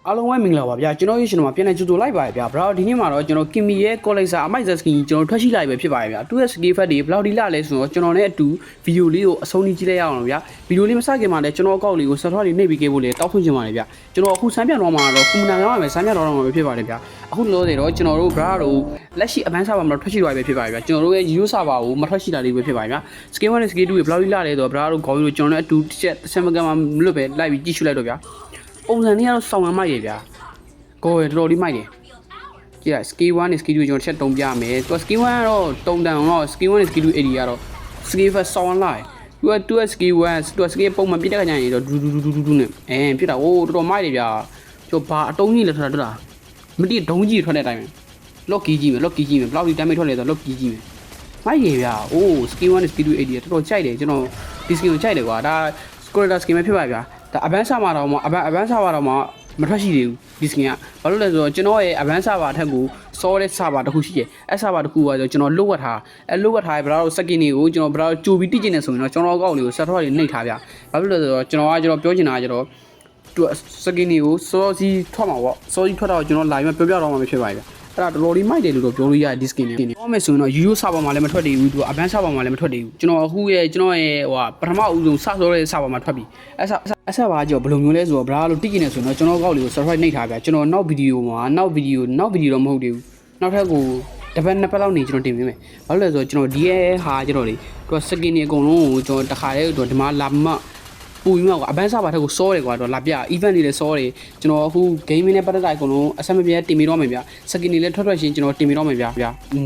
အားလုံးဝိုင်းမင်္ဂလာပါဗျာကျွန်တော်ရဲ့ channel မှာပြန်လည်ကြိုဆိုလိုက်ပါဗျာ bro ဒီနေ့မှာတော့ကျွန်တော် Kimi ရဲ့ collector အမိုက် skin ကျွန်တော်ထွက်ရှိလိုက်ပဲဖြစ်ပါတယ်ဗျာသူရဲ့ skill fat တွေဘယ်လောက်ဒီလာလဲဆိုတော့ကျွန်တော်နဲ့အတူဗီဒီယိုလေးကိုအဆုံးထိကြည့်လိုက်ရအောင်ဗျာဗီဒီယိုလေးမစခင်မှာလည်းကျွန်တော်အကောက်လေးကို subscribe လေးနှိပ်ပြီးခဲ့ဖို့လေတောက်ဖွင့်ချင်ပါတယ်ဗျာကျွန်တော်အခုစမ်းပြတော့မှာတော့ကွန်မန်တာရမယ်စမ်းပြတော့မှာပဲဖြစ်ပါတယ်ဗျာအခုလောဆယ်တော့ကျွန်တော်တို့ bro တို့လက်ရှိ advanced server မှာထွက်ရှိသွားပြီဖြစ်ပါတယ်ဗျာကျွန်တော်တို့ရဲ့ Euro server ကိုမထွက်ရှိတာလေးပဲဖြစ်ပါတယ်ဗျာ skill 1နဲ့ skill 2တွေဘယ်လောက်ဒီလာလဲဆိုတော့ bro တို့ခေါ်ပြီးတော့ကျွန်တော်နဲ့အတူတစ်ချက်မကမှာမလွတ်ပဲလိုက်ပြီးကြည့်ရှုလိုက်တော့ဗျာပုံစံလေးကတော့စောင်းမှမိုက်ရဗျာကိုယ်တော်တော်လေးမိုက်တယ်ကြည့်ရ skill 1နဲ့ skill 2ကျွန်တော်ချက်တုံးပြမယ်သူ skill 1ကတော့တုံတန်တော့ skill 1နဲ့ skill 2 area ကတော့ skill 1 sound line သူကskill 1သူက skill ပုံမှန်ပြတဲ့ခါကျရင်တော့ဒူနဲ့ပြစ်တာဟိုတော်တော်မိုက်တယ်ဗျာကျွန်တော်ဘာအတုံးကြီးလဲထွက်တာမတိဒုံးကြီးထွက်တဲ့အတိုင်းပဲ lock key ကြီးမယ် lock key ကြီးမယ်ဘယ်လောက်ဒီ damage ထွက်လဲဆိုတော့ lock key ကြီးမယ်မိုက်တယ်ဗျာအိုး skill 1နဲ့ skill 2 area တော်တော်ကြိုက်တယ်ကျွန်တော်ဒီ skill ကိုကြိုက်တယ်ကွာဒါ squatter skin ပဲဖြစ်ပါဗျာဒါ advanced server တော့မှ advanced server တော့မှမထွက်ရှိသေးဘူးဒီ skin ကဘာလို့လဲဆိုတော့ကျွန်တော်ရဲ့ advanced server ထက်ကိုစောတဲ့ server တစ်ခုရှိတယ်အဲ server တစ်ခုကကျွန်တော်လုတ်ဝတ်ထားအဲလုတ်ဝတ်ထားဘယ်တော့ skin တွေကိုကျွန်တော်ဘယ်တော့ကြိုပြီးတိကျနေဆိုရင်တော့ကျွန်တော်အကောက်လေးကို server တွေနှိပ်ထားဗျဘာလို့လဲဆိုတော့ကျွန်တော်ပြောချင်တာကကျွန်တော်သူ skin တွေကိုစောစီထွက်မှာပေါ့စောစီထွက်တော့ကျွန်တော် live မှာပြောပြတော့မှာဖြစ်ပါဗျအဲ့ဒါတော်တော်လေးမိုက်တယ်လို့တော့ပြောလို့ရတယ်ဒီ skin တွေပြောမယ်ဆိုရင်တော့ Euro server မှာလည်းမထွက်သေးဘူးသူ advanced server မှာလည်းမထွက်သေးဘူးကျွန်တော်အခုရဲ့ကျွန်တော်ရဲ့ဟိုပထမဦးဆုံးစစောတဲ့ server မှာထွက်ပြီအဆက်ပါကြောဘယ်လိုမျိုးလဲဆိုတော့ bra လို့တိကျနေဆိုရင်တော့ကျွန်တော်ကောက်လေးကို subscribe နှိပ်ထားဗျကျွန်တော်နောက်ဗီဒီယိုတော့မဟုတ်သေးဘူးနောက်ထပ်ကိုတစ်ပတ်နှစ်ပတ်လောက်နေကျွန်တော်တင်ပေးမယ်ဘာလို့လဲဆိုတော့ကျွန်တော်ဒီရဲ့ဟာကျွန်တော်လေသူ skin တွေအကုန်လုံးကိုကျွန်တော်တစ်ခါတည်းတော့ဒီမှာလာမှပူပြီးမှကွာ advanced server ထက်ကိုစောတယ်ကွာတော့လာပြ event တွေလည်းစောတယ်ကျွန်တော်အခု gaming နဲ့ပတ်သက်တာအကုန်လုံးအဆက်မပြတ်တင်ပြီးတော့မယ်ဗျ skin တွေလည်းထွက်ရှင်းကျွန်တော်တင်ပြီးတော့မယ်ဗျ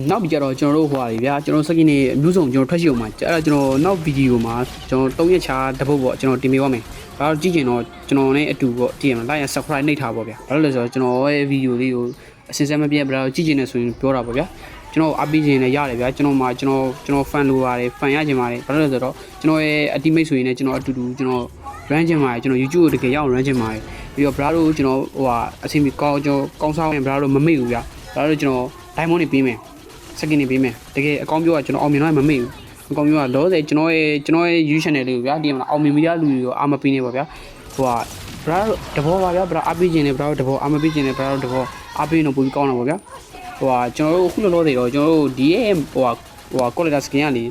နောက်ပြီးကြတော့ကျွန်တော်တို့ဟိုဟာတွေဗျကျွန်တော် skin တွေအမျိုးစုံကျွန်တော်ထွက်ရှိအောင်မှာအဲ့ဒါကျွန်တော်နောက်ဗီဒီယိုမှာကျွန်တော်3ရက်ချာတစ်ပုတ်ပေါ့ကျွန်တော်တင်ပေးပါမယ်ဒါတော့ကြည့်ကြရင်တော့ကျွန်တော်နဲ့အတူပေါ့ကြည့်ရမှာ like and subscribe နှိပ်ထားပါဗျဘာလို့လဲဆိုတော့ကျွန်တော်ရဲ့ဗီဒီယိုလေးကိုအစင်စက်မပြတ်ဘယ်တော့ကြည့်ကြနေဆိုရင်ပြောတာပေါ့ဗျကျွန်တော်အပီးခြင်းလည်းရတယ်ဗျာကျွန်တော် fan လိုပါတယ် fan ရခြင်းပါတယ်ဘာလို့လဲဆိုတော့ကျွန်တော်ရဲ့ ultimate ဆိုရင်လည်းကျွန်တော်အတူတူကျွန်တော် run ခြင်းပါတယ်ကျွန်တော် YouTube ကိုတကယ်ရအောင် run ခြင်းပါတယ်ပြီးတော့ bra တို့ကျွန်တော်ဟိုဟာအဆင်ပြေကောင်းကျွန်တော်ကောင်းစားရင် bra တို့မမေ့ဘူးဗျာ bra တို့ကျွန်တော် diamond တွေပေးမယ် skin တွေပေးမယ်တကယ်အကောင်းပြောတာကျွန်တော်အောင်မြင်တော့မမေ့ဘူးအကောင်းပြောတာလောဆယ်ကျွန်တော်ရဲ့ YouTube channel လေးကိုဗျာဒီမှာအောင်မြင်မိရလူတွေရောအာမပေးနေပါဗျာဟိုဟာ bra တဘောပါဗျာ bra အပီးခြင်းနဲ့ bra တို့တဘောအာမပေးခြင်းနဲ့ bra တို့တဘောအပီးတော့ပိုပြီးကောင်းတာပါဗျာဟိုဟာကျွန်တော်တို့အခုလောဆယ်တော့ကျွန်တော်တို့ဒီရဲ့ဟိုဟာ collector skin ကလေ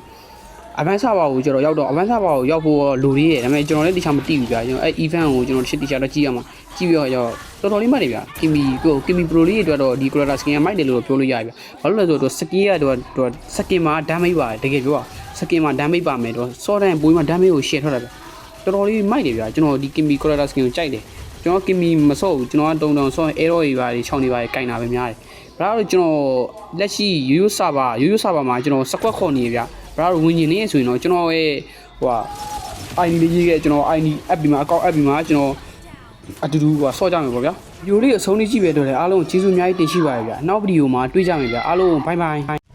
advanced server ကိုကျွန်တော်ရောက်တော့ advanced server ကိုရောက်ဖို့လိုသေးတယ်ဒါပေမဲ့ကျွန်တော်လည်းတခြားမသိဘူးဗျာကျွန်တော်အဲ event ကိုကျွန်တော်တစ်ချက်တော့ကြည့်ရမှာကြည့်ပြီးတော့တော်တော်လေးမှတ်တယ်ဗျာ Kimi Pro လေးအတွက်တော့ဒီ collector skin ကမိုက်တယ်လို့ပြောလို့ရတယ်ဗျာဘာလို့လဲဆိုတော့ skin ကတော့ skin မှာ damage ပါတယ်တကယ်ပြောတာ skin မှာ damage ပါမယ်တော့စောတဲ့ပိုးမှာ damage ကို share ထွက်တာဗျာတော်တော်လေးမိုက်တယ်ဗျာကျွန်တော်ဒီ Kimi collector skin ကိုကြိုက်တယ်ကျွန်တော် Kimi မစော့ဘူးကျွန်တော်ကတုံစော error တွေပါတယ်6နေပါတယ်ကင်တာပဲများတယ်ဒါတော့ကျွန်တော်လက်ရှိ Euro server မှာကျွန်တော်စကွက်ခေါ်နေဗျာဘရာဝင်ကျင်နေဆိုရင်တော့ကျွန်တော်ရဲ့ဟိုဟာ ID လေးရေးခဲ့ကျွန်တော် ID app ဒီမှာ account app ဒီမှာကျွန်တော်အတူတူဟိုဆော့ကြမယ်ပေါ့ဗျာဗီဒီယိုလေးအဆုံးလေးကြည့်ပဲတော့လေအားလုံးကျေးဇူးအများကြီးတင်ရှိပါရဗျာနောက်ဗီဒီယိုမှာတွေ့ကြမယ်ဗျာအားလုံးဘိုင်